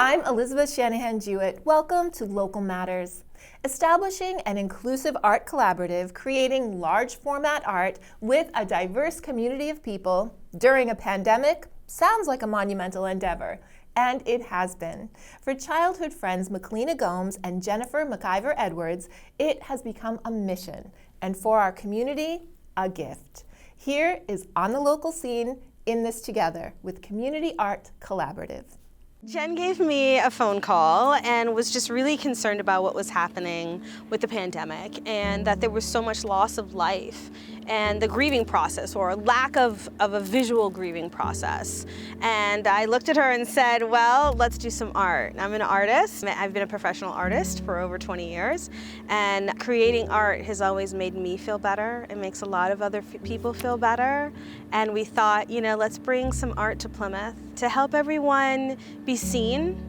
I'm Elizabeth Shanahan-Jewett. Welcome to Local Matters. Establishing an inclusive art collaborative, creating large format art with a diverse community of people during a pandemic sounds like a monumental endeavor, and it has been. For childhood friends Maclena Gomes and Jennifer McIver Edwards, it has become a mission, and for our community, a gift. Here is On the Local Scene, In This Together with Community Art Collaborative. Jen gave me a phone call and was just really concerned about what was happening with the pandemic and that there was so much loss of life and the grieving process or lack of a visual grieving process. And I looked at her and said, well, let's do some art. I'm an artist. I've been a professional artist for over 20 years, and creating art has always made me feel better. It makes a lot of other people feel better. And we thought, let's bring some art to Plymouth to help everyone be seen,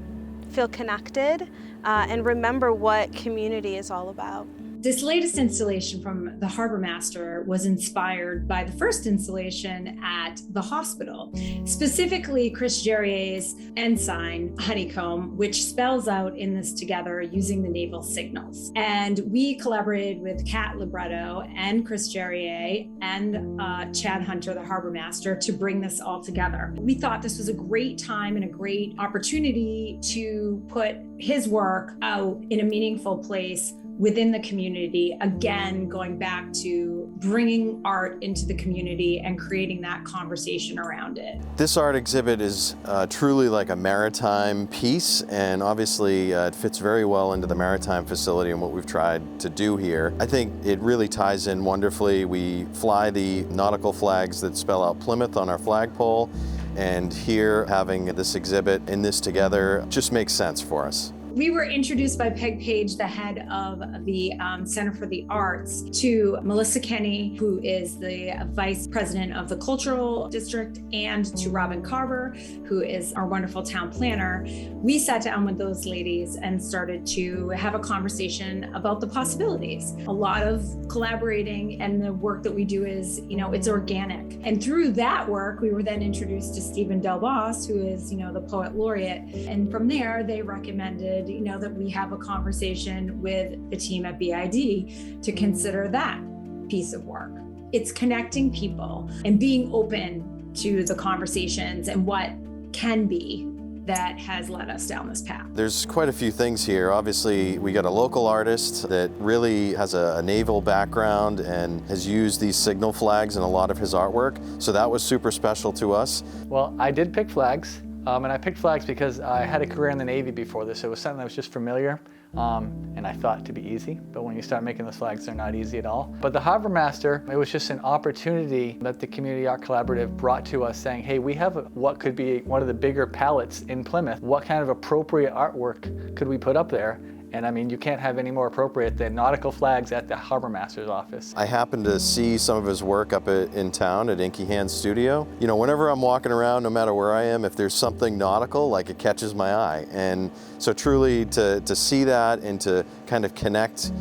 feel connected, and remember what community is all about. This latest installation from the Harbor Master was inspired by the first installation at the hospital, specifically Chris Jerrier's ensign, Honeycomb, which spells out In This Together using the naval signals. And we collaborated with Kat Libretto and Chris Jerrier and Chad Hunter, the Harbor Master, to bring this all together. We thought this was a great time and a great opportunity to put his work out in a meaningful place within the community, again, going back to bringing art into the community and creating that conversation around it. This art exhibit is truly like a maritime piece, and obviously it fits very well into the maritime facility and what we've tried to do here. I think it really ties in wonderfully. We fly the nautical flags that spell out Plymouth on our flagpole, and here having this exhibit In This Together just makes sense for us. We were introduced by Peg Page, the head of the Center for the Arts, to Melissa Kenny, who is the vice president of the Cultural District, and to Robin Carver, who is our wonderful town planner. We sat down with those ladies and started to have a conversation about the possibilities. A lot of collaborating, and the work that we do is, it's organic. And through that work, we were then introduced to Stephen Del Boss, who is, the poet laureate. And from there, they recommended that we have a conversation with the team at BID to consider that piece of work. It's connecting people and being open to the conversations and what can be that has led us down this path. There's quite a few things here. Obviously, we got a local artist that really has a naval background and has used these signal flags in a lot of his artwork. So that was super special to us. Well, I did pick flags. And I picked flags because I had a career in the Navy before this. It was something that was just familiar, and I thought to be easy. But when you start making those flags, they're not easy at all. But the Harbor Master, it was just an opportunity that the Community Art Collaborative brought to us, saying, hey, we have what could be one of the bigger palettes in Plymouth. What kind of appropriate artwork could we put up there? And I mean, you can't have any more appropriate than nautical flags at the Harbor Master's office. I happened to see some of his work up in town at Inky Hands studio. Whenever I'm walking around, no matter where I am, if there's something nautical, like it catches my eye. And so truly to see that and to kind of connect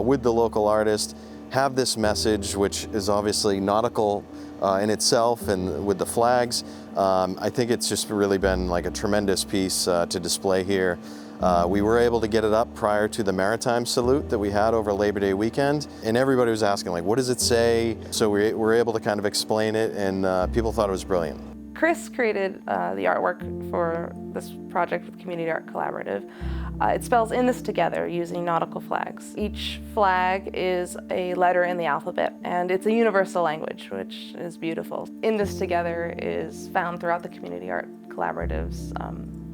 with the local artist, have this message, which is obviously nautical in itself and with the flags, I think it's just really been like a tremendous piece to display here. We were able to get it up prior to the maritime salute that we had over Labor Day weekend, and everybody was asking, what does it say? So we were able to kind of explain it, and people thought it was brilliant. Chris created the artwork for this project with Community Art Collaborative. It spells In This Together using nautical flags. Each flag is a letter in the alphabet, and it's a universal language, which is beautiful. In This Together is found throughout the Community Art Collaborative's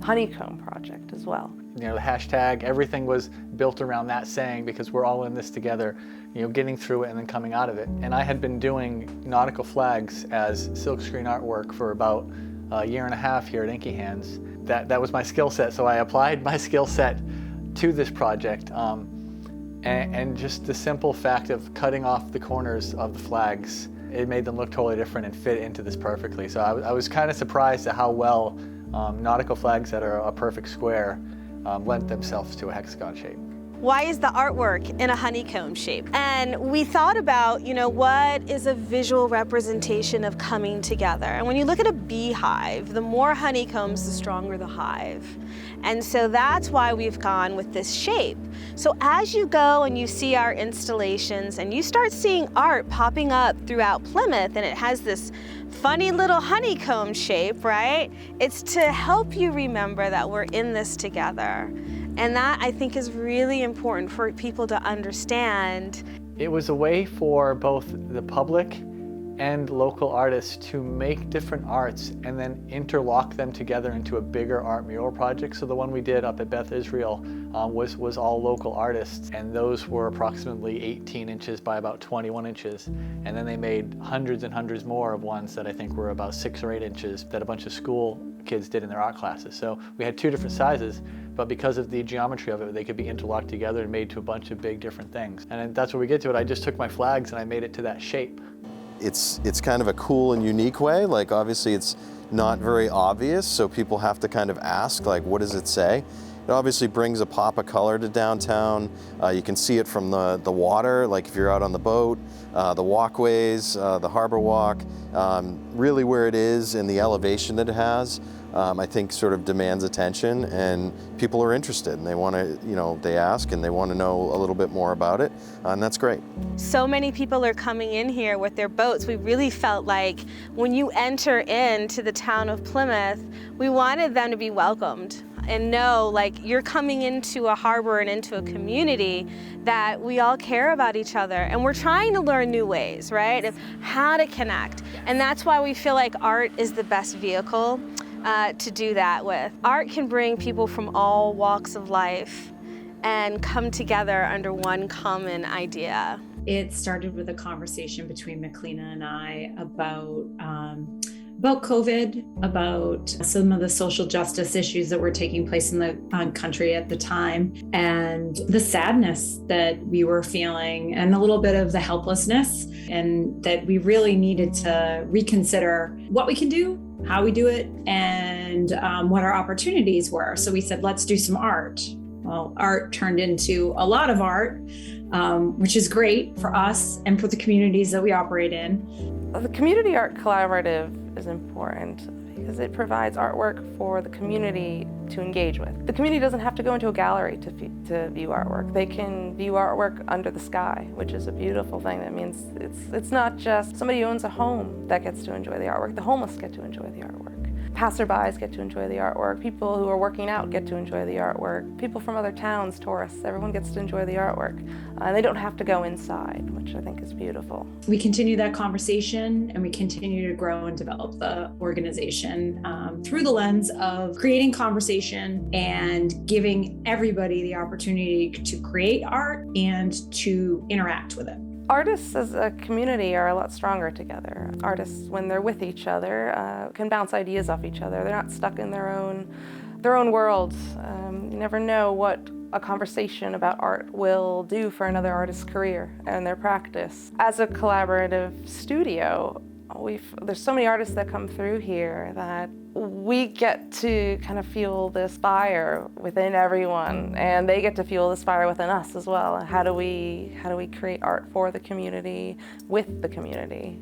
Honeycomb project as well. The hashtag, everything was built around that saying, because we're all in this together, getting through it and then coming out of it. And I had been doing nautical flags as silkscreen artwork for about a year and a half here at Inky Hands. That was my skill set, so I applied my skill set to this project. And just the simple fact of cutting off the corners of the flags, it made them look totally different and fit into this perfectly. So I was kind of surprised at how well nautical flags that are a perfect square lent themselves to a hexagon shape. Why is the artwork in a honeycomb shape? And we thought about, what is a visual representation of coming together? And when you look at a beehive, the more honeycombs, the stronger the hive. And so that's why we've gone with this shape. So as you go and you see our installations and you start seeing art popping up throughout Plymouth, and it has this funny little honeycomb shape, right? It's to help you remember that we're in this together. And that, I think, is really important for people to understand. It was a way for both the public and local artists to make different arts and then interlock them together into a bigger art mural project. So the one we did up at Beth Israel was all local artists, and those were approximately 18 inches by about 21 inches. And then they made hundreds and hundreds more of ones that I think were about 6 or 8 inches that a bunch of school kids did in their art classes. So we had 2 different sizes, but because of the geometry of it, they could be interlocked together and made to a bunch of big different things. And that's where we get to it. I just took my flags and I made it to that shape. It's kind of a cool and unique way. Like, obviously it's not very obvious, so people have to kind of ask, like, what does it say? It obviously brings a pop of color to downtown. You can see it from the water, like if you're out on the boat, the walkways, the harbor walk, really where it is and the elevation that it has. I think sort of demands attention, and people are interested and they want to, they ask and they want to know a little bit more about it, and that's great. So many people are coming in here with their boats. We really felt like when you enter into the town of Plymouth, we wanted them to be welcomed and know, like, you're coming into a harbor and into a community that we all care about each other, and we're trying to learn new ways, right, of how to connect. And that's why we feel like art is the best vehicle to do that with. Art can bring people from all walks of life and come together under one common idea. It started with a conversation between McLeana and I about COVID, about some of the social justice issues that were taking place in the country at the time, and the sadness that we were feeling, and a little bit of the helplessness, and that we really needed to reconsider what we can do, how we do it, and what our opportunities were. So we said, let's do some art. Well, art turned into a lot of art, which is great for us and for the communities that we operate in. The Community Art Collaborative is important because it provides artwork for the community to engage with. The community doesn't have to go into a gallery to view artwork. They can view artwork under the sky, which is a beautiful thing. That means it's not just somebody who owns a home that gets to enjoy the artwork. The homeless get to enjoy the artwork. Passerbys get to enjoy the artwork. People who are working out get to enjoy the artwork. People from other towns, tourists, everyone gets to enjoy the artwork. And they don't have to go inside, which I think is beautiful. We continue that conversation, and we continue to grow and develop the organization through the lens of creating conversation and giving everybody the opportunity to create art and to interact with it. Artists as a community are a lot stronger together. Artists, when they're with each other, can bounce ideas off each other. They're not stuck in their own worlds. You never know what a conversation about art will do for another artist's career and their practice. As a collaborative studio, there's so many artists that come through here that we get to kind of feel this fire within everyone, and they get to feel this fire within us as well. How do we create art for the community, with the community?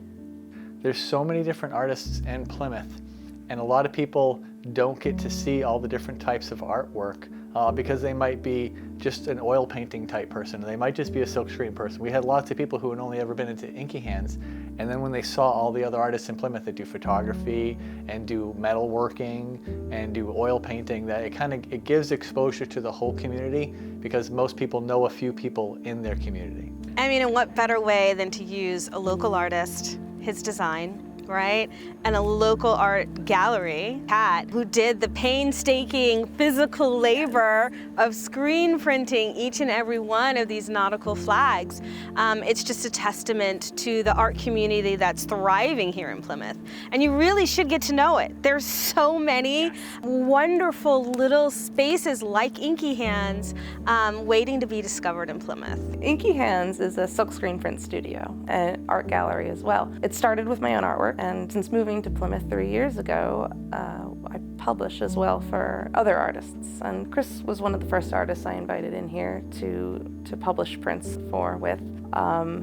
There's so many different artists in Plymouth, and a lot of people don't get to see all the different types of artwork because they might be just an oil painting type person, or they might just be a silkscreen person. We had lots of people who had only ever been into Inky Hands, and then when they saw all the other artists in Plymouth that do photography and do metalworking and do oil painting, that it gives exposure to the whole community, because most people know a few people in their community. I mean, and what better way than to use a local artist, his design, right? And a local art gallery, Pat, who did the painstaking physical labor of screen printing each and every one of these nautical flags. It's just a testament to the art community that's thriving here in Plymouth. And you really should get to know it. There's so many wonderful little spaces like Inky Hands waiting to be discovered in Plymouth. Inky Hands is a silkscreen print studio and art gallery as well. It started with my own artwork, and since moving to Plymouth 3 years ago, I publish as well for other artists. And Chris was one of the first artists I invited in here to publish prints with.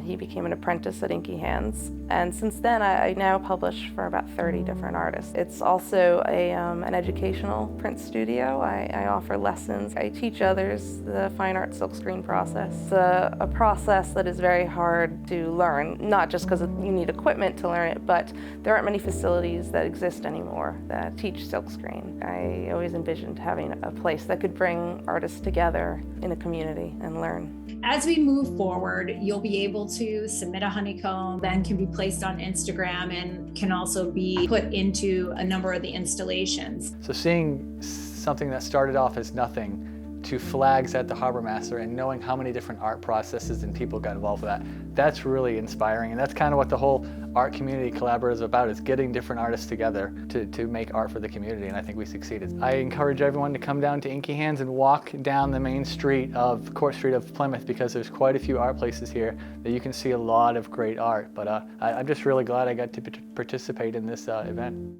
He became an apprentice at Inky Hands, and since then I now publish for about 30 different artists. It's also an educational print studio. I offer lessons. I teach others the fine art silkscreen process. It's a process that is very hard to learn, not just because you need equipment to learn it, but there aren't many facilities that exist anymore that teach silkscreen. I always envisioned having a place that could bring artists together in a community and learn. As we move forward, you'll be able to submit a honeycomb, then can be placed on Instagram and can also be put into a number of the installations. So seeing something that started off as nothing to flags at the Harbor Master and knowing how many different art processes and people got involved with that, that's really inspiring. And that's kind of what the whole art community collaborative is about, is getting different artists together to make art for the community, and I think we succeeded. I encourage everyone to come down to Inky Hands and walk down the main street of Court Street of Plymouth, because there's quite a few art places here that you can see a lot of great art. But I'm just really glad I got to participate in this event.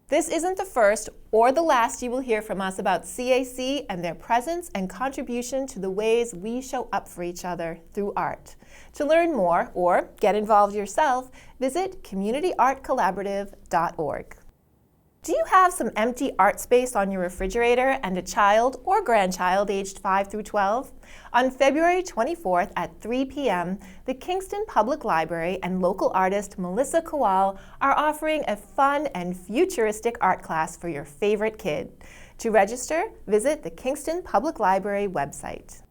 This isn't the first or the last you will hear from us about CAC and their presence and contribution to the ways we show up for each other through art. To learn more or get involved yourself, visit communityartcollaborative.org. Do you have some empty art space on your refrigerator and a child or grandchild aged 5 through 12? On February 24th at 3 p.m., the Kingston Public Library and local artist Melissa Kowal are offering a fun and futuristic art class for your favorite kid. To register, visit the Kingston Public Library website.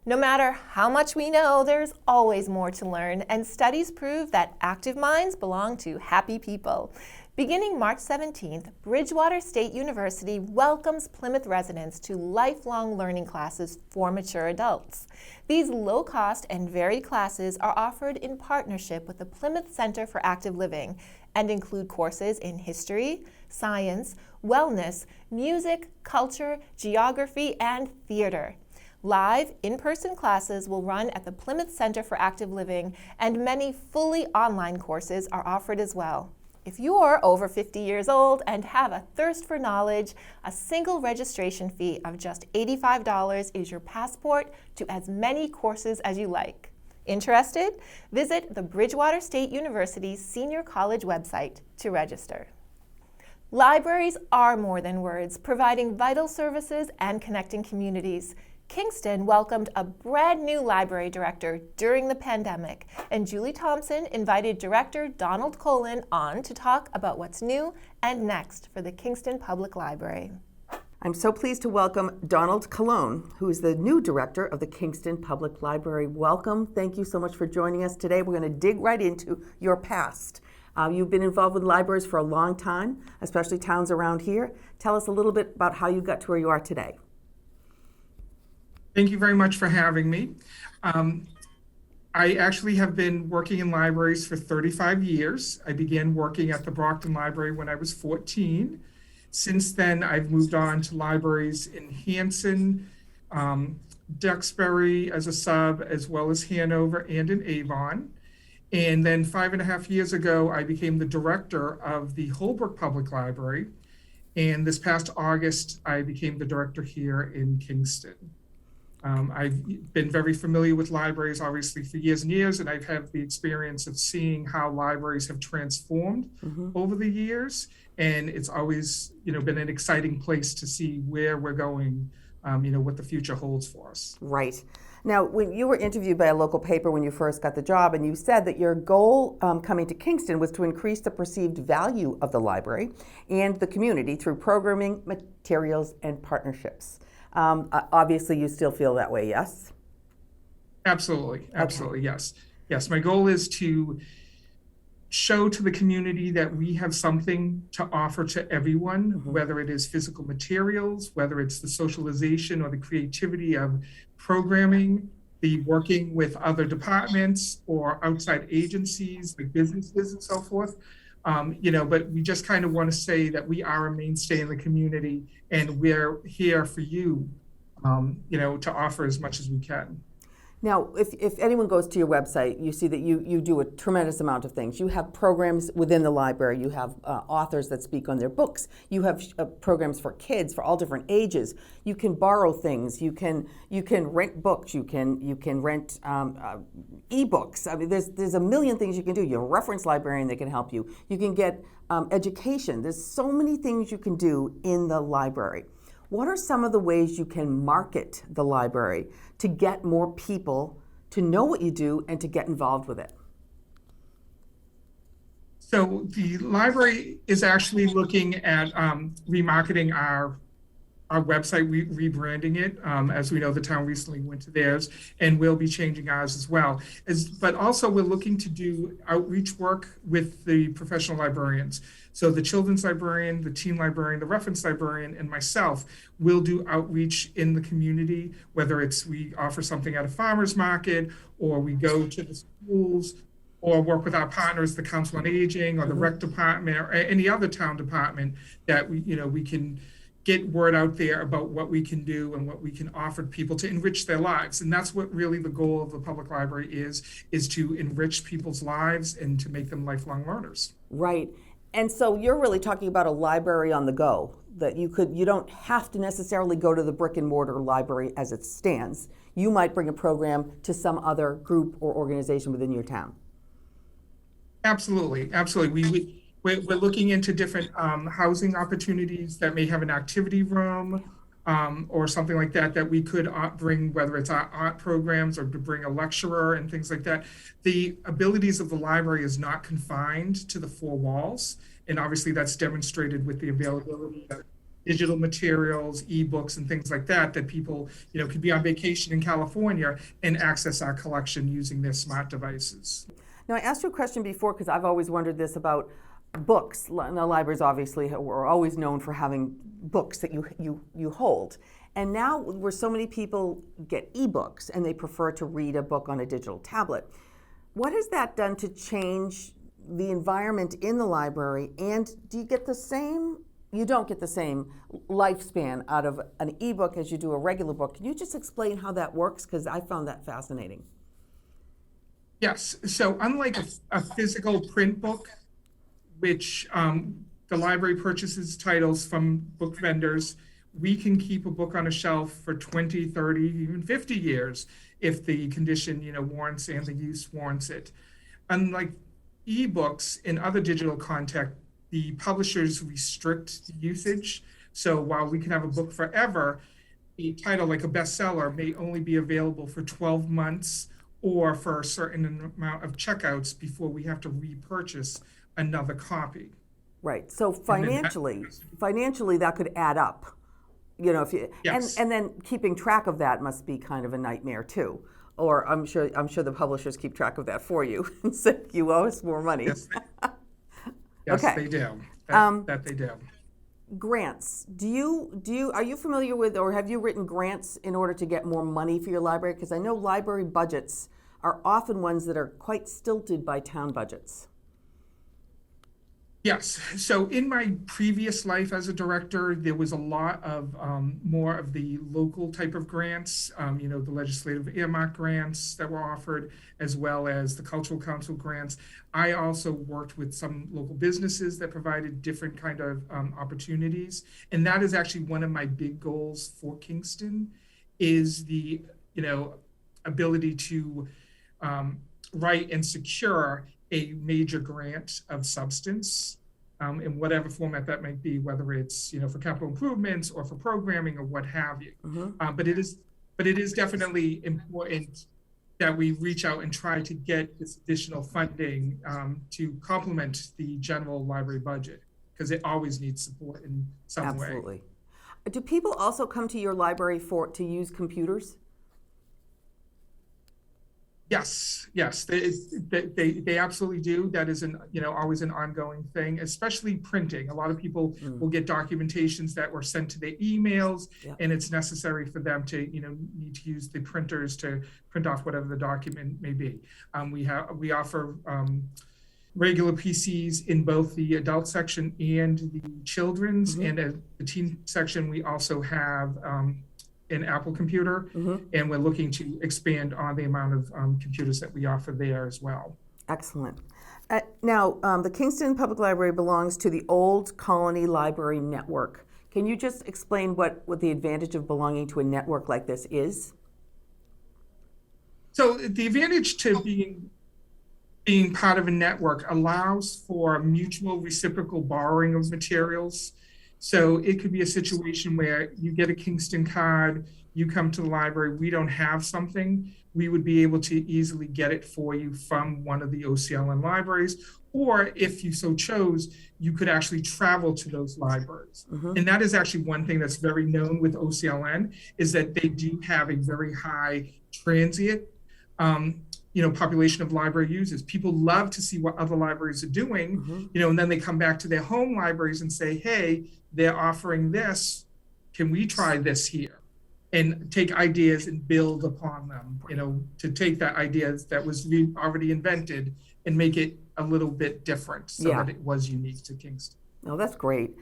No matter how much we know, there's always more to learn, and studies prove that active minds belong to happy people. Beginning March 17th, Bridgewater State University welcomes Plymouth residents to lifelong learning classes for mature adults. These low-cost and varied classes are offered in partnership with the Plymouth Center for Active Living and include courses in history, science, wellness, music, culture, geography, and theater. Live, in-person classes will run at the Plymouth Center for Active Living, and many fully online courses are offered as well. If you're over 50 years old and have a thirst for knowledge, a single registration fee of just $85 is your passport to as many courses as you like. Interested? Visit the Bridgewater State University Senior College website to register. Libraries are more than words, providing vital services and connecting communities. Kingston welcomed a brand new library director during the pandemic, and Julie Thompson invited Director Donald Colin on to talk about what's new and next for the Kingston Public Library. I'm so pleased to welcome Donald Colon, who is the new director of the Kingston Public Library. Welcome. Thank you so much for joining us today. We're going to dig right into your past. You've been involved with libraries for a long time, especially towns around here. Tell us a little bit about how you got to where you are today. Thank you very much for having me. I actually have been working in libraries for 35 years. I began working at the Brockton Library when I was 14. Since then, I've moved on to libraries in Hanson, Duxbury as a sub, as well as Hanover and in Avon. And then 5.5 years ago, I became the director of the Holbrook Public Library. And this past August, I became the director here in Kingston. I've been very familiar with libraries, obviously, for years and years, and I've had the experience of seeing how libraries have transformed over the years. And it's always, been an exciting place to see where we're going, what the future holds for us. Right. Now, when you were interviewed by a local paper when you first got the job, and you said that your goal coming to Kingston was to increase the perceived value of the library and the community through programming, materials, and partnerships. Obviously, you still feel that way, yes? Absolutely, yes. Yes, my goal is to show to the community that we have something to offer to everyone, whether it is physical materials, whether it's the socialization or the creativity of programming, the working with other departments or outside agencies like businesses and so forth. But we just kind of want to say that we are a mainstay in the community, and we're here for you, to offer as much as we can. Now, if anyone goes to your website, you see that you do a tremendous amount of things. You have programs within the library. You have authors that speak on their books. You have programs for kids for all different ages. You can borrow things. You can rent books. You can rent ebooks. I mean, there's a million things you can do. You have a reference librarian that can help you. You can get education. There's so many things you can do in the library. What are some of the ways you can market the library to get more people to know what you do and to get involved with it? So the library is actually looking at remarketing our website, rebranding it. As we know, the town recently went to theirs, and we'll be changing ours as well. But also we're looking to do outreach work with the professional librarians. So the children's librarian, the teen librarian, the reference librarian, and myself will do outreach in the community, whether it's we offer something at a farmer's market, or we go to the schools, or work with our partners, the Council on Aging, or the Rec Department, or any other town department that we can get word out there about what we can do and what we can offer people to enrich their lives. And that's what really the goal of the public library is to enrich people's lives and to make them lifelong learners. Right. And so you're really talking about a library on the go, that you don't have to necessarily go to the brick and mortar library as it stands. You might bring a program to some other group or organization within your town. Absolutely. We're looking into different housing opportunities that may have an activity room or something like that we could bring, whether it's our art programs or to bring a lecturer and things like that. The abilities of the library is not confined to the four walls. And obviously that's demonstrated with the availability of digital materials, ebooks, and things like that people, could be on vacation in California and access our collection using their smart devices. Now, I asked you a question before because I've always wondered this about books. Now, libraries obviously were always known for having books that you hold. And now where so many people get ebooks and they prefer to read a book on a digital tablet, what has that done to change the environment in the library? And do you get the same, you don't get the same lifespan out of an ebook as you do a regular book? Can you just explain how that works? Because I found that fascinating. Yes, so unlike a physical print book, which the library purchases titles from book vendors, we can keep a book on a shelf for 20, 30, even 50 years if the condition warrants and the use warrants it. Unlike ebooks and other digital content, the publishers restrict the usage. So while we can have a book forever, a title like a bestseller may only be available for 12 months or for a certain amount of checkouts before we have to repurchase another copy. Right. So financially that could add up. If you Yes. and then keeping track of that must be kind of a nightmare too. Or I'm sure the publishers keep track of that for you and say you owe us more money. Yes, yes, Okay. they do. That they do. Grants. Are you familiar with, or have you written grants in order to get more money for your library? Because I know library budgets are often ones that are quite stilted by town budgets. Yes. So in my previous life as a director, there was a lot of more of the local type of grants, the legislative earmark grants that were offered, as well as the cultural council grants. I also worked with some local businesses that provided different kind of opportunities. And that is actually one of my big goals for Kingston is the, ability to write and secure a major grant of substance in whatever format that might be, whether it's for capital improvements or for programming or what have you. Mm-hmm. But it is definitely important that we reach out and try to get this additional funding to complement the general library budget, because it always needs support in some way. Absolutely. Do people also come to your library to use computers? Yes, they absolutely do. That is always an ongoing thing, especially printing. A lot of people will get documentations that were sent to their emails, and it's necessary for them to need to use the printers to print off whatever the document may be. We offer regular PCs in both the adult section and the children's, and at the teen section we also have an Apple computer, and we're looking to expand on the amount of computers that we offer there as well. Excellent. Now, the Kingston Public Library belongs to the Old Colony Library Network. Can you just explain what the advantage of belonging to a network like this is? So the advantage to being part of a network allows for mutual reciprocal borrowing of materials. So it could be a situation where you get a Kingston card, you come to the library, we don't have something, we would be able to easily get it for you from one of the OCLN libraries, or if you so chose, you could actually travel to those libraries. And that is actually one thing that's very known with OCLN, is that they do have a very high transient population of library users. People love to see what other libraries are doing, and then they come back to their home libraries and say, hey, they're offering this, can we try this here? And take ideas and build upon them, to take that idea that was already invented and make it a little bit different so that it was unique to Kingston. Oh, that's great.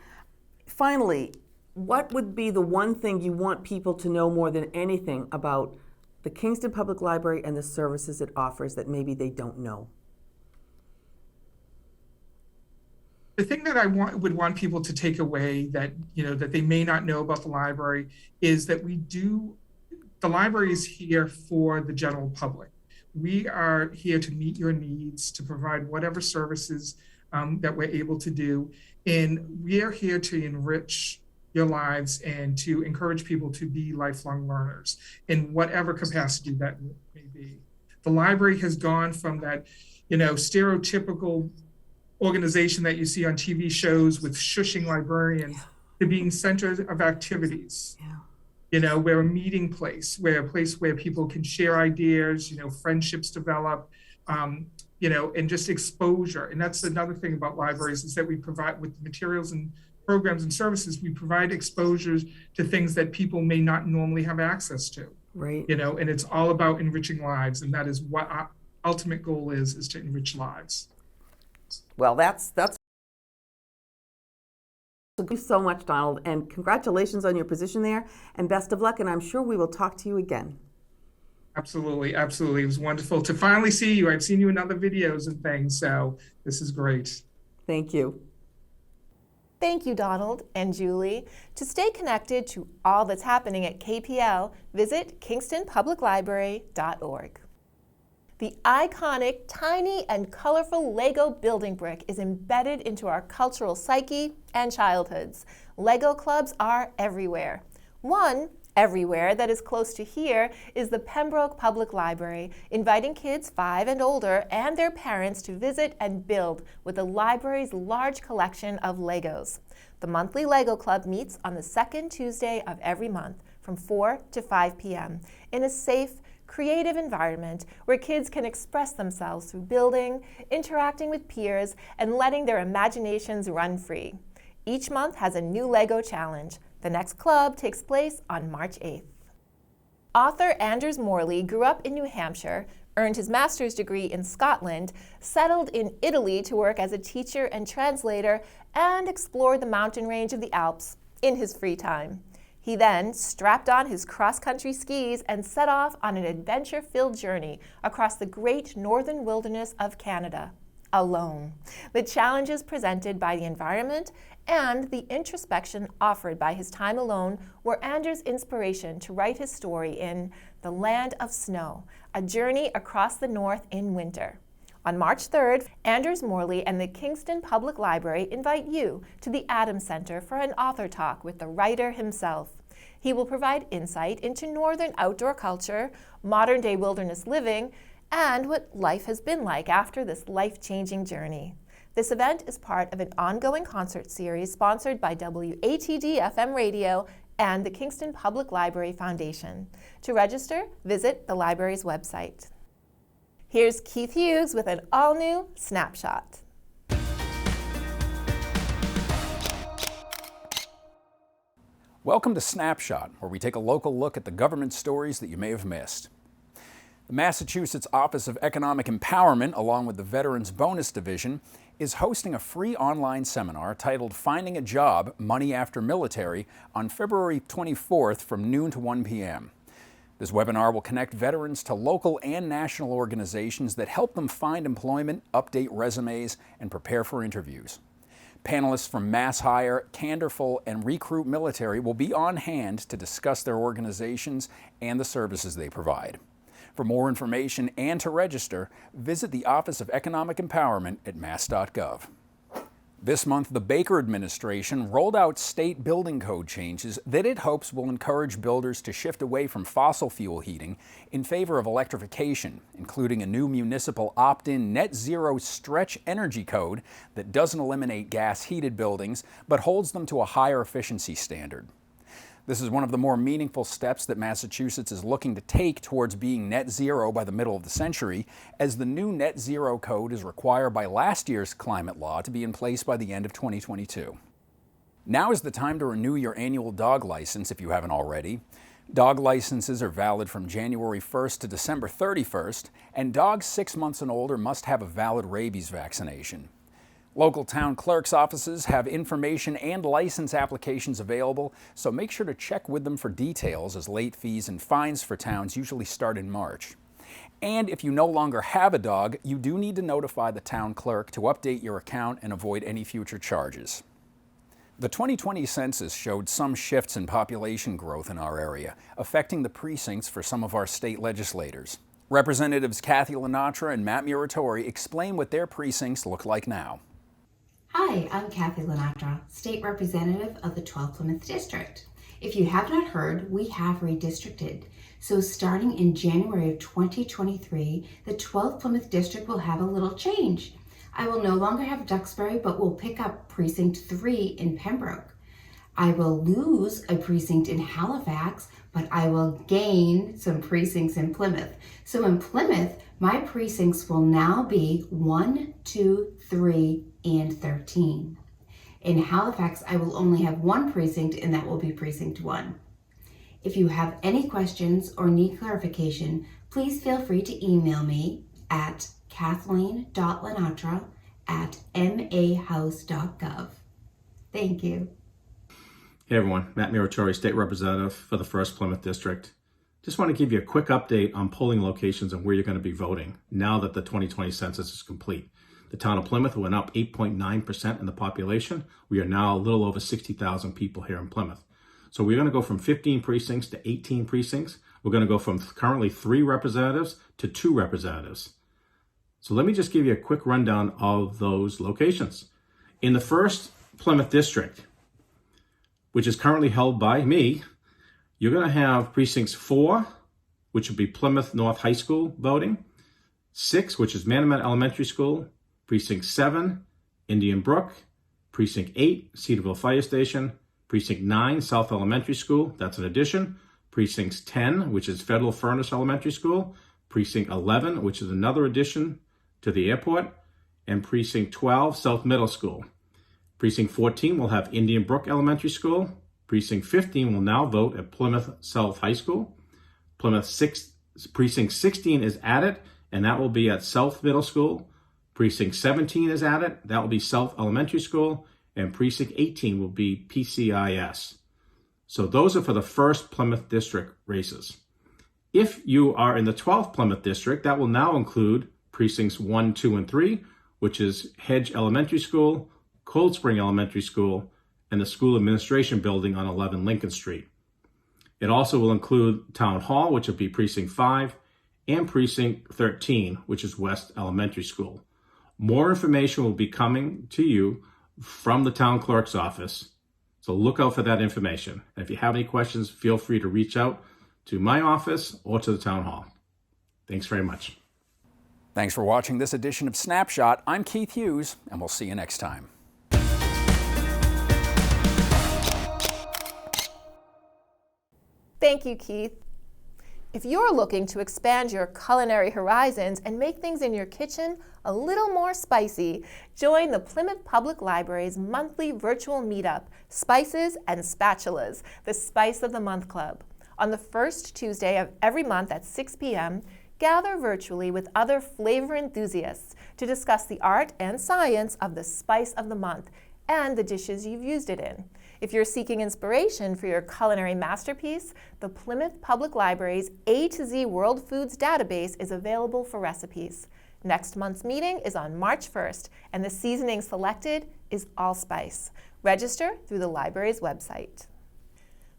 Finally, what would be the one thing you want people to know more than anything about the Kingston Public Library and the services it offers that maybe they don't know? The thing that I would want people to take away that, that they may not know about the library is that the library is here for the general public. We are here to meet your needs, to provide whatever services that we're able to do. And we are here to enrich your lives and to encourage people to be lifelong learners in whatever capacity that may be. The library has gone from that, stereotypical organization that you see on TV shows with shushing librarians to being centers of activities. We're a meeting place, we're a place where people can share ideas, friendships develop, and just exposure. And that's another thing about libraries, is that we provide, with materials and programs and services, we provide exposures to things that people may not normally have access to. Right. And it's all about enriching lives. And that is what our ultimate goal is to enrich lives. Well, that's thank you so much, Donald, and congratulations on your position there, and best of luck, and I'm sure we will talk to you again. Absolutely, absolutely. It was wonderful to finally see you. I've seen you in other videos and things, so this is great. Thank you. Thank you, Donald and Julie. To stay connected to all that's happening at KPL, visit kingstonpubliclibrary.org. The iconic, tiny, and colorful Lego building brick is embedded into our cultural psyche and childhoods. Lego clubs are everywhere. One everywhere that is close to here is the Pembroke Public Library, inviting kids 5 and older and their parents to visit and build with the library's large collection of Legos. The monthly Lego Club meets on the second Tuesday of every month from 4 to 5 p.m. in a safe, creative environment where kids can express themselves through building, interacting with peers, and letting their imaginations run free. Each month has a new Lego challenge. The next club takes place on March 8th. Author Anders Morley grew up in New Hampshire, earned his master's degree in Scotland, settled in Italy to work as a teacher and translator, and explored the mountain range of the Alps in his free time. He then strapped on his cross-country skis and set off on an adventure-filled journey across the great northern wilderness of Canada, alone. The challenges presented by the environment and the introspection offered by his time alone were Anders' inspiration to write his story in The Land of Snow, a journey across the north in winter. On March 3rd, Anders Morley and the Kingston Public Library invite you to the Adams Center for an author talk with the writer himself. He will provide insight into northern outdoor culture, modern-day wilderness living, and what life has been like after this life-changing journey. This event is part of an ongoing concert series sponsored by WATD FM Radio and the Kingston Public Library Foundation. To register, visit the library's website. Here's Keith Hughes with an all-new Snapshot. Welcome to Snapshot, where we take a local look at the government stories that you may have missed. The Massachusetts Office of Economic Empowerment, along with the Veterans Bonus Division, is hosting a free online seminar titled Finding a Job, Money After Military on February 24th from noon to 1 p.m. This webinar will connect veterans to local and national organizations that help them find employment, update resumes, and prepare for interviews. Panelists from Mass Hire, Canderful, and Recruit Military will be on hand to discuss their organizations and the services they provide. For more information and to register, visit the Office of Economic Empowerment at mass.gov. This month, the Baker administration rolled out state building code changes that it hopes will encourage builders to shift away from fossil fuel heating in favor of electrification, including a new municipal opt-in net zero stretch energy code that doesn't eliminate gas-heated buildings but holds them to a higher efficiency standard. This is one of the more meaningful steps that Massachusetts is looking to take towards being net zero by the middle of the century, as the new net zero code is required by last year's climate law to be in place by the end of 2022. Now is the time to renew your annual dog license if you haven't already. Dog licenses are valid from January 1st to December 31st, and dogs 6 months and older must have a valid rabies vaccination. Local town clerk's offices have information and license applications available, so make sure to check with them for details, as late fees and fines for towns usually start in March. And if you no longer have a dog, you do need to notify the town clerk to update your account and avoid any future charges. The 2020 census showed some shifts in population growth in our area, affecting the precincts for some of our state legislators. Representatives Kathy Lenatra and Matt Muratori explain what their precincts look like now. Hi, I'm Kathy Lenatra, State Representative of the 12th Plymouth District. If you have not heard, we have redistricted. So starting in January of 2023, the 12th Plymouth District will have a little change. I will no longer have Duxbury, but will pick up Precinct 3 in Pembroke. I will lose a precinct in Halifax, but I will gain some precincts in Plymouth. So in Plymouth, my precincts will now be 1, 2, 3, and 13. In Halifax, I will only have one precinct, and that will be Precinct 1. If you have any questions or need clarification, please feel free to email me at kathleen.lenatra@mahouse.gov. Thank you. Hey everyone, Matt Muratori, State Representative for the 1st Plymouth District. Just want to give you a quick update on polling locations and where you're going to be voting now that the 2020 census is complete. The town of Plymouth went up 8.9% in the population. We are now a little over 60,000 people here in Plymouth. So we're going to go from 15 precincts to 18 precincts. We're going to go from currently 3 representatives to 2 representatives. So let me just give you a quick rundown of those locations. In the 1st Plymouth District, which is currently held by me, you're going to have precincts 4, which will be Plymouth North High School voting, 6, which is Manamet Elementary School, Precinct 7, Indian Brook, Precinct 8, Cedarville Fire Station, Precinct 9, South Elementary School, that's an addition, Precinct 10, which is Federal Furnace Elementary School, Precinct 11, which is another addition to the airport, and Precinct 12, South Middle School. Precinct 14 will have Indian Brook Elementary School. Precinct 15 will now vote at Plymouth South High School. Precinct 16 is added, and that will be at South Middle School. Precinct 17 is added, that will be South Elementary School, and Precinct 18 will be PCIS. So those are for the 1st Plymouth District races. If you are in the 12th Plymouth District, that will now include Precincts 1, 2, and 3, which is Hedge Elementary School, Cold Spring Elementary School, and the School Administration Building on 11 Lincoln Street. It also will include Town Hall, which will be Precinct 5, and Precinct 13, which is West Elementary School. More information will be coming to you from the town clerk's office, so look out for that information. And if you have any questions, feel free to reach out to my office or to the town hall. Thanks very much. Thanks for watching this edition of Snapshot. I'm Keith Hughes, and we'll see you next time. Thank you, Keith. If you're looking to expand your culinary horizons and make things in your kitchen a little more spicy, join the Plymouth Public Library's monthly virtual meetup, Spices and Spatulas, the Spice of the Month Club. On the first Tuesday of every month at 6 p.m., gather virtually with other flavor enthusiasts to discuss the art and science of the spice of the month and the dishes you've used it in. If you're seeking inspiration for your culinary masterpiece, the Plymouth Public Library's A to Z World Foods database is available for recipes. Next month's meeting is on March 1st, and the seasoning selected is allspice. Register through the library's website.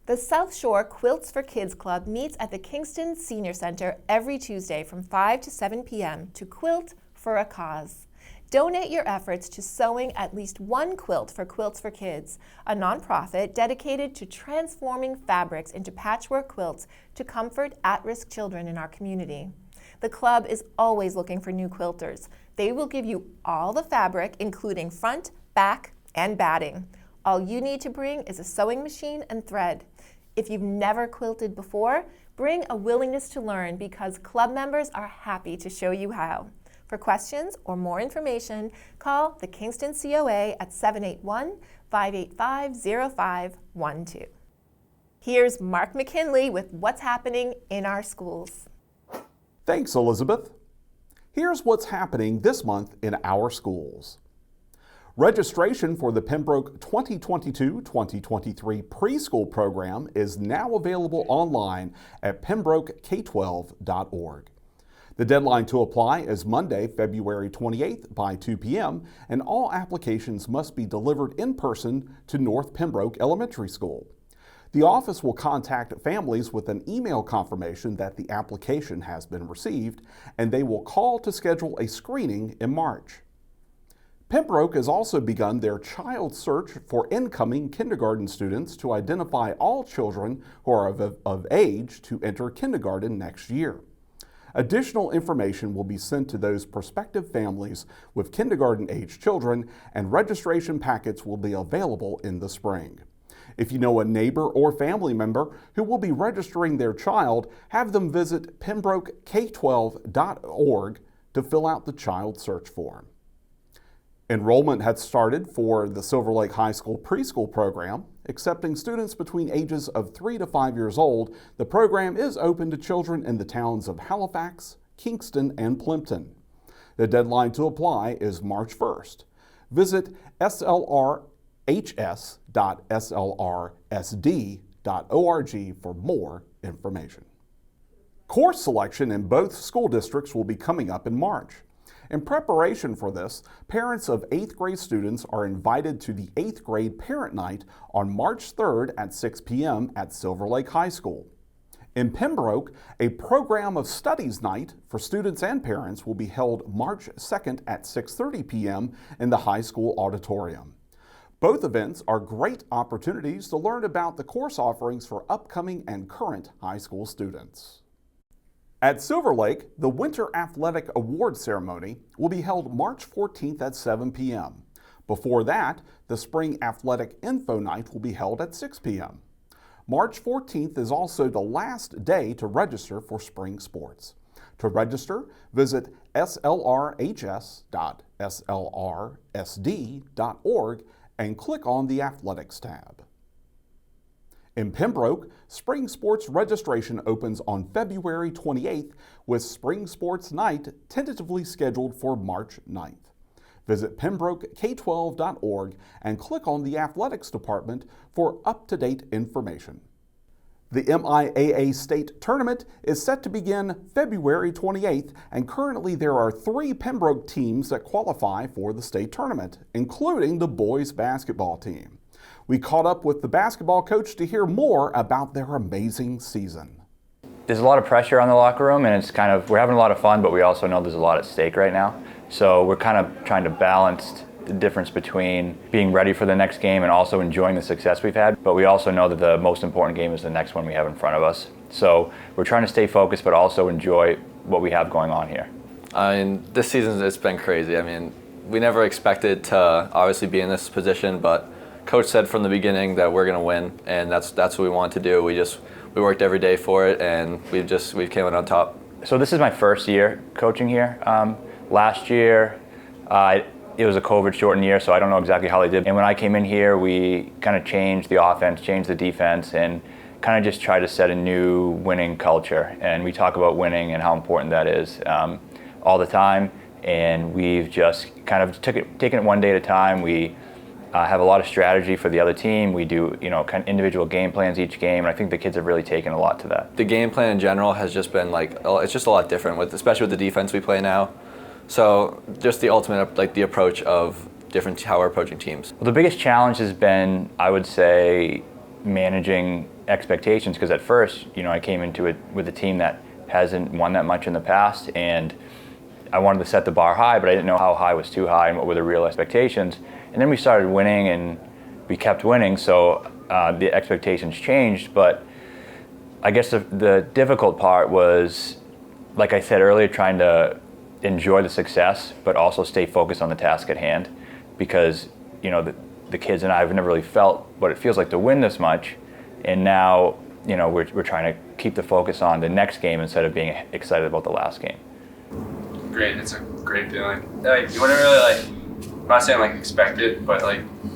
The South Shore Quilts for Kids Club meets at the Kingston Senior Center every Tuesday from 5 to 7 p.m. to quilt for a cause. Donate your efforts to sewing at least one quilt for Quilts for Kids, a nonprofit dedicated to transforming fabrics into patchwork quilts to comfort at-risk children in our community. The club is always looking for new quilters. They will give you all the fabric, including front, back, and batting. All you need to bring is a sewing machine and thread. If you've never quilted before, bring a willingness to learn because club members are happy to show you how. For questions or more information, call the Kingston COA at 781-585-0512. Here's Mark McKinley with what's happening in our schools. Thanks, Elizabeth. Here's what's happening this month in our schools. Registration for the Pembroke 2022-2023 preschool program is now available online at pembrokek12.org. The deadline to apply is Monday, February 28th by 2 p.m., and all applications must be delivered in person to North Pembroke Elementary School. The office will contact families with an email confirmation that the application has been received, and they will call to schedule a screening in March. Pembroke has also begun their child search for incoming kindergarten students to identify all children who are of age to enter kindergarten next year. Additional information will be sent to those prospective families with kindergarten-age children, and registration packets will be available in the spring. If you know a neighbor or family member who will be registering their child, have them visit pembrokek12.org to fill out the child search form. Enrollment has started for the Silver Lake High School preschool program. Accepting students between ages of 3 to 5 years old, the program is open to children in the towns of Halifax, Kingston, and Plimpton. The deadline to apply is March 1st. Visit slrhs.slrsd.org for more information. Course selection in both school districts will be coming up in March. In preparation for this, parents of 8th grade students are invited to the 8th grade Parent Night on March 3rd at 6 p.m. at Silver Lake High School. In Pembroke, a program of studies night for students and parents will be held March 2nd at 6:30 p.m. in the high school auditorium. Both events are great opportunities to learn about the course offerings for upcoming and current high school students. At Silver Lake, the Winter Athletic Award Ceremony will be held March 14th at 7 p.m. Before that, the Spring Athletic Info Night will be held at 6 p.m. March 14th is also the last day to register for spring sports. To register, visit slrhs.slrsd.org and click on the Athletics tab. In Pembroke, spring sports registration opens on February 28th with Spring Sports Night tentatively scheduled for March 9th. Visit pembrokek12.org and click on the Athletics Department for up-to-date information. The MIAA State Tournament is set to begin February 28th, and currently there are 3 Pembroke teams that qualify for the state tournament, including the boys basketball team. We caught up with the basketball coach to hear more about their amazing season. There's a lot of pressure on the locker room, and we're having a lot of fun, but we also know there's a lot at stake right now. So we're kind of trying to balance the difference between being ready for the next game and also enjoying the success we've had. But we also know that the most important game is the next one we have in front of us. So we're trying to stay focused, but also enjoy what we have going on here. I mean, this season it's been crazy. I mean, we never expected to obviously be in this position, but Coach said from the beginning that we're going to win, and that's what we wanted to do. We worked every day for it, and we came out on top. So this is my first year coaching here. Last year, it was a COVID-shortened year, so I don't know exactly how they did. And when I came in here, we kind of changed the offense, changed the defense, and kind of just try to set a new winning culture. And we talk about winning and how important that is all the time. And we've just kind of taken it one day at a time. We have a lot of strategy for the other team. We do, kind of individual game plans each game, and I think the kids have really taken a lot to that. The game plan in general has just been it's just a lot different, especially with the defense we play now. So just the ultimate, the approach of how we're approaching teams. Well, the biggest challenge has been, I would say, managing expectations, because at first, I came into it with a team that hasn't won that much in the past, and I wanted to set the bar high, but I didn't know how high was too high and what were the real expectations. And then we started winning, and we kept winning, so the expectations changed. But I guess the difficult part was, like I said earlier, trying to enjoy the success, but also stay focused on the task at hand. Because, the kids and I have never really felt what it feels like to win this much. And now, we're trying to keep the focus on the next game instead of being excited about the last game. Great, it's a great feeling. You wouldn't really I'm not saying expect it, but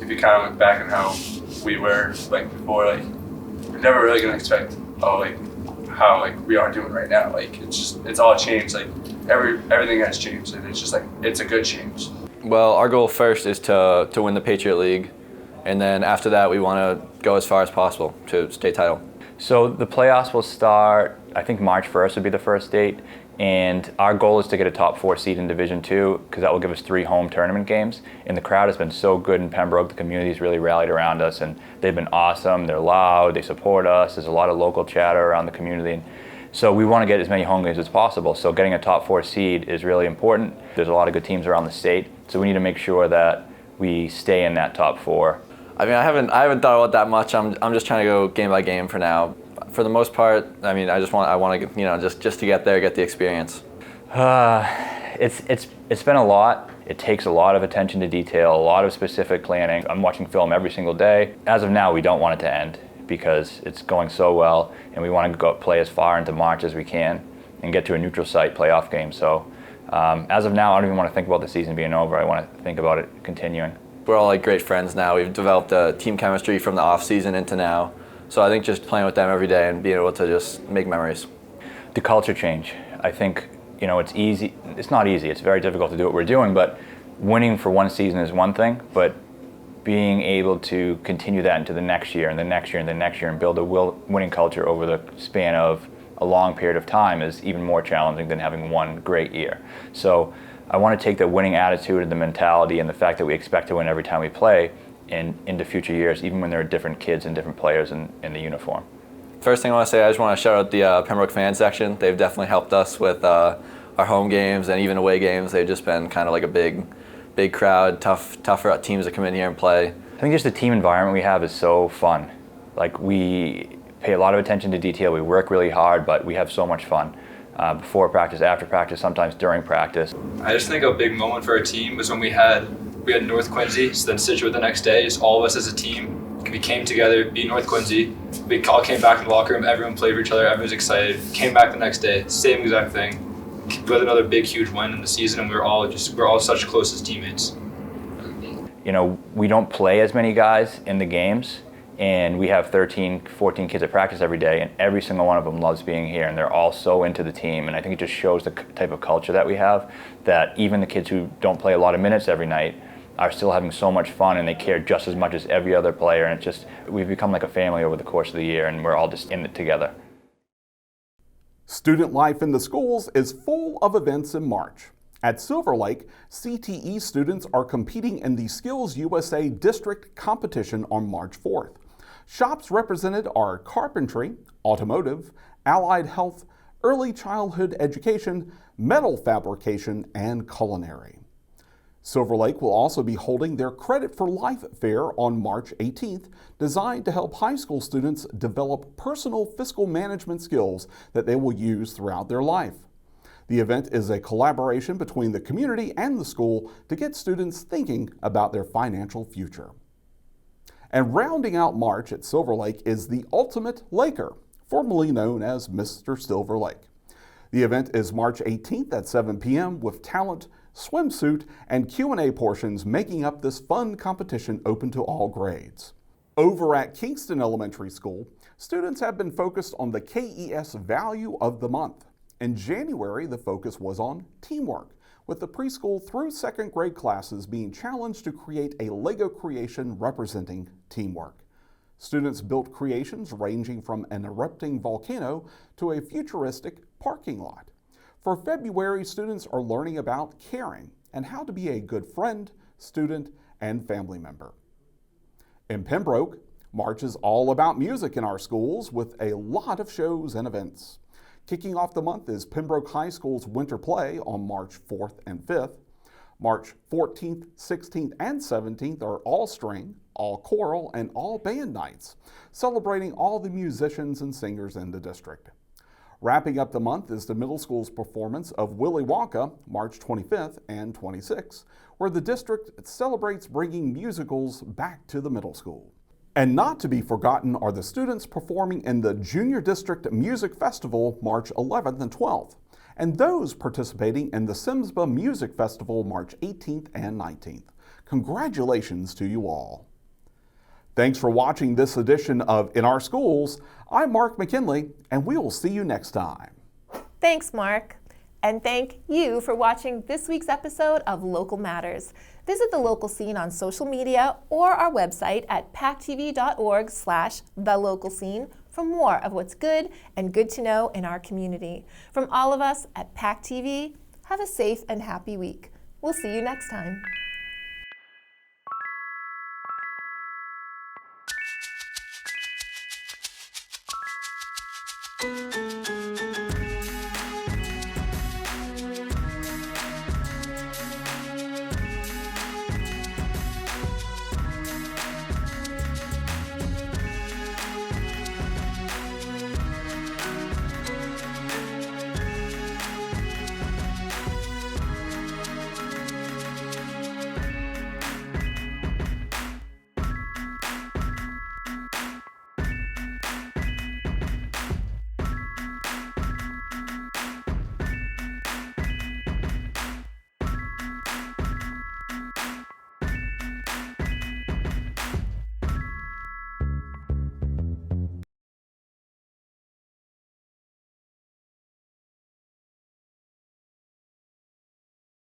if you kind of look back on how we were before, we're never really gonna expect how we are doing right now. It's all changed. Everything has changed, and it's just it's a good change. Well, our goal first is to win the Patriot League, and then after that we want to go as far as possible to state title. So the playoffs will start, I think March 1st would be the first date. And our goal is to get a top 4 seed in Division II, because that will give us 3 home tournament games. And the crowd has been so good in Pembroke. The community's really rallied around us, and they've been awesome. They're loud, they support us. There's a lot of local chatter around the community. And so we want to get as many home games as possible. So getting a top 4 seed is really important. There's a lot of good teams around the state, so we need to make sure that we stay in that top 4. I mean, I haven't thought about that much. I'm just trying to go game by game for now. For the most part, I mean, I want to, just to get there, get the experience. It's been a lot. It takes a lot of attention to detail, a lot of specific planning. I'm watching film every single day. As of now, we don't want it to end because it's going so well, and we want to go play as far into March as we can and get to a neutral site playoff game. So as of now, I don't even want to think about the season being over. I want to think about it continuing. We're all great friends now. We've developed a team chemistry from the off season into now. So I think just playing with them every day and being able to just make memories. The culture change. I think, it's easy. It's not easy. It's very difficult to do what we're doing, but winning for one season is one thing, but being able to continue that into the next year and the next year and the next year and build a winning culture over the span of a long period of time is even more challenging than having one great year. So I want to take the winning attitude and the mentality and the fact that we expect to win every time we play and into future years, even when there are different kids and different players in the uniform. First thing I want to say, I just want to shout out the Pembroke fan section. They've definitely helped us with our home games and even away games. They've just been kind of a big crowd, tough for teams to come in here and play. I think just the team environment we have is so fun. We pay a lot of attention to detail. We work really hard, but we have so much fun. Before practice, after practice, sometimes during practice. I just think a big moment for our team was when we had North Quincy, so then Situate the next day. Just all of us as a team, we came together, beat North Quincy. We all came back in the locker room, everyone played for each other, everyone was excited. Came back the next day, same exact thing. We had another big, huge win in the season, and we're all such close as teammates. We don't play as many guys in the games, and we have 13, 14 kids at practice every day, and every single one of them loves being here, and they're all so into the team. And I think it just shows the type of culture that we have, that even the kids who don't play a lot of minutes every night are still having so much fun, and they care just as much as every other player. And we've become like a family over the course of the year, and we're all just in it together. Student life in the schools is full of events in March. At Silver Lake, CTE students are competing in the Skills USA District competition on March 4th. Shops represented are carpentry, automotive, allied health, early childhood education, metal fabrication, and culinary. Silver Lake will also be holding their Credit for Life Fair on March 18th, designed to help high school students develop personal fiscal management skills that they will use throughout their life. The event is a collaboration between the community and the school to get students thinking about their financial future. And rounding out March at Silver Lake is the Ultimate Laker, formerly known as Mr. Silver Lake. The event is March 18th at 7 p.m. with talent, swimsuit, and Q&A portions making up this fun competition open to all grades. Over at Kingston Elementary School, Students have been focused on the KES value of the month. In January, the focus was on teamwork, with the preschool through second grade classes being challenged to create a Lego creation representing teamwork. Students built creations ranging from an erupting volcano to a futuristic parking lot. For February, students are learning about caring and how to be a good friend, student, and family member. In Pembroke, March is all about music in our schools with a lot of shows and events. Kicking off the month is Pembroke High School's Winter Play on March 4th and 5th. March 14th, 16th, and 17th are all string, all choral, and all band nights, celebrating all the musicians and singers in the district. Wrapping up the month is the middle school's performance of Willy Wonka, March 25th and 26th, where the district celebrates bringing musicals back to the middle school. And not to be forgotten are the students performing in the Junior District Music Festival March 11th and 12th, and those participating in the Simsba Music Festival March 18th and 19th. Congratulations to you all. Thanks for watching this edition of In Our Schools. I'm Mark McKinley, and we will see you next time. Thanks, Mark. And thank you for watching this week's episode of Local Matters. Visit the local scene on social media or our website at pactv.org/thelocalscene for more of what's good and good to know in our community. From all of us at PACTV, have a safe and happy week. We'll see you next time.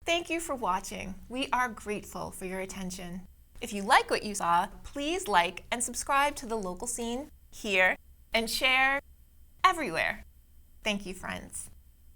Thank you for watching. We are grateful for your attention. If you like what you saw, please like and subscribe to The Local Scene here and share everywhere. Thank you, friends.